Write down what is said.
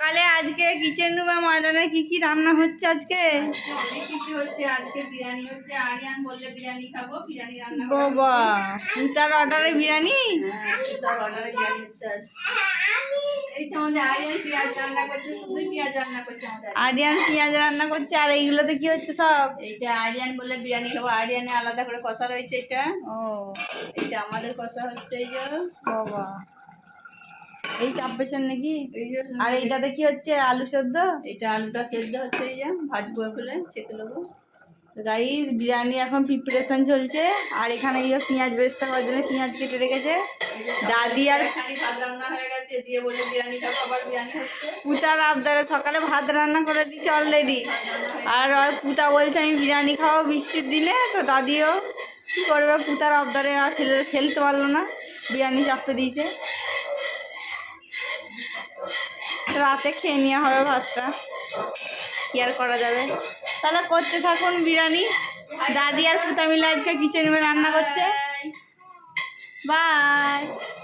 সকালে আজকে কিচেন রুমে ময়দানে কি রান্না হচ্ছে আজকে? অনেক কিছু হচ্ছে। আজকে বিরিয়ানি হচ্ছে। আরিয়ান বললে বিরিয়ানি খাবো, বিরিয়ানি রান্না বাবা, পুতার অর্ডারে বিরিয়ানি? পুতার অর্ডারে বিরিয়ানি হচ্ছে আজ। এই তো আমাদের আরিয়ান পেঁয়াজ রান্না করছে, শুধু পেঁয়াজ রান্না করছে আমাদের। আরিয়ান পেঁয়াজ রান্না করছে। আর এইগুলোতে কি হচ্ছে সব? এইটা আরিয়ান বললে বিরিয়ানি খাবো, আরিয়ানে আলাদা করে কষা রয়েছে। এটা এটা আমাদের কষা হচ্ছে। এই যে বাবা, এই চাপ পেছেন নাকি? আর এইটাতে কি হচ্ছে? আলু সেদ্ধ? এটা আলুটা সেদ্ধ হচ্ছে। এই যে ভাজবো, খুলে ছেঁকে নেবো। গাইস, বিরিয়ানি এখন প্রিপারেশন চলছে। আর এখানে গিয়ে পেঁয়াজ বেরেস্তা করার জন্য পেঁয়াজ কেটে রেখেছে দাদি। আর ভাত রান্না হয়ে গেছে, দিয়ে বলে বিরিয়ানি খাবো, আবার বিরিয়ানি হচ্ছে। পুতার আবদারে সকালে ভাত রান্না করে দিচ্ছে অলরেডি। আর পুতা বলছে আমি বিরিয়ানি খাবো বৃষ্টির দিনে। তো দাদিও কী করবে, পুতার আবদারে আর ফেলতে পারলো না, বিরিয়ানি চাপতে দিয়েছে। রাতে খেয়ে নেওয়া হবে ভাতটা, কি আর করা যাবে। তাহলে করতে থাকুন বিরিয়ানি। দাদি আর পুতা মিলে আজকে কিচেন রুমে রান্না করছে। বাই।